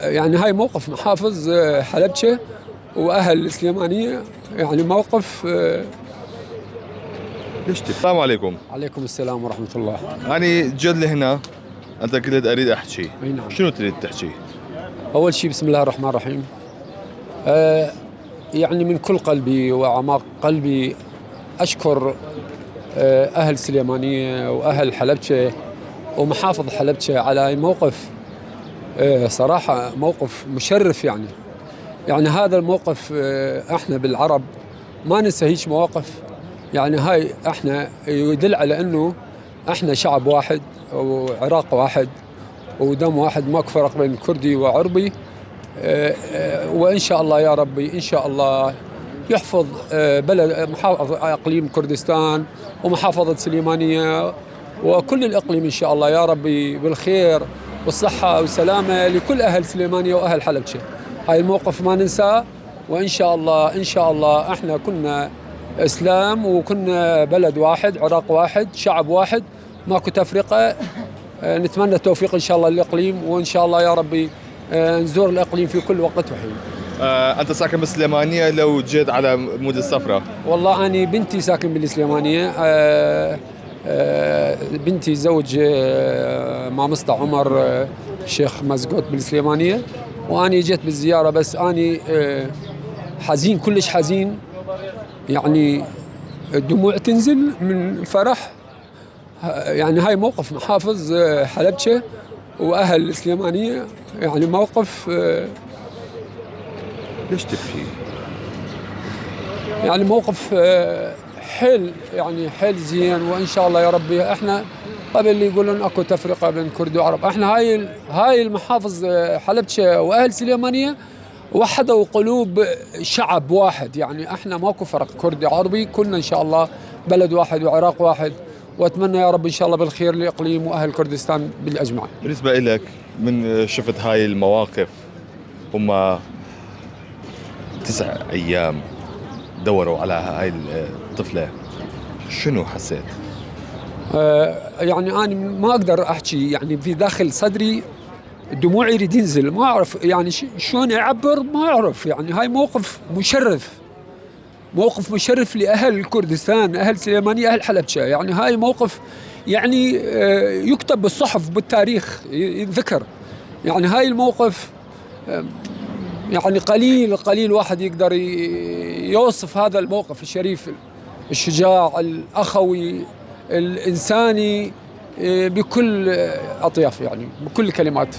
يعني هاي موقف محافظ حلبشة وأهل السليمانية، يعني موقف. السلام عليكم. عليكم السلام ورحمة الله. أنا جد لهنا أنت قلت أريد أحكي. أي نعم. شنو تريد تحكي؟ أول شيء بسم الله الرحمن الرحيم. يعني من كل قلبي وأعماق قلبي أشكر أهل السليمانية وأهل حلبشة ومحافظ حلبشة على موقف، صراحة موقف مشرف. يعني هذا الموقف، احنا بالعرب ما ننسى هيك مواقف. يعني هاي احنا يدل على انه احنا شعب واحد وعراق واحد ودم واحد، ماكو فرق بين كردي وعربي. وان شاء الله يا ربي ان شاء الله يحفظ بلد محافظة اقليم كردستان ومحافظة سليمانية وكل الاقليم ان شاء الله يا ربي بالخير والصحة والسلامة لكل اهل سليمانية واهل حلبشة. هاي الموقف ما ننساه، وان شاء الله ان شاء الله احنا كنا اسلام وكنا بلد واحد، عراق واحد، شعب واحد، ماكو تفرقة. نتمنى التوفيق ان شاء الله للاقليم، وان شاء الله يا ربي نزور الاقليم في كل وقت وحين. أنت ساكن بالسليمانية، لو جيت على مود الصفرة؟ والله أنا بنتي ساكن بالسليمانية. بنتي زوج مع مصطفى عمر شيخ مزقوط بالسليمانية، وأنا جيت بالزيارة. بس أنا حزين، كلش حزين، يعني الدموع تنزل من الفرح. يعني هاي موقف محافظ حلبشة وأهل السليمانية، يعني موقف. ليش تبكي؟ يعني موقف حيل، يعني حيل زين. وان شاء الله يا ربي احنا قبل اللي يقولون اكو تفرقه بين كرد وعرب، احنا هاي المحافظ حلبشة واهل سليمانيه وحدوا قلوب شعب واحد. يعني احنا ماكو فرق كردي عربي، كلنا ان شاء الله بلد واحد وعراق واحد. واتمنى يا رب ان شاء الله بالخير لاقليم واهل كردستان بالاجمع. بالنسبة لك، من شفت هاي المواقف، هم 9 أيام دوروا على هاي الطفلة، شنو حسيت؟ يعني أنا ما أقدر أحكي، يعني في داخل صدري دموعي يريد ينزل، ما أعرف يعني شلون أعبر، ما أعرف. يعني هاي موقف مشرف، موقف مشرف لأهل كردستان، أهل سليمانية، أهل حلبشة. يعني هاي موقف يعني يكتب بالصحف بالتاريخ يذكر. يعني هاي الموقف يعني قليل واحد يقدر يوصف هذا الموقف الشريف، الشجاع، الأخوي، الإنساني، بكل أطياف، يعني بكل كلمات.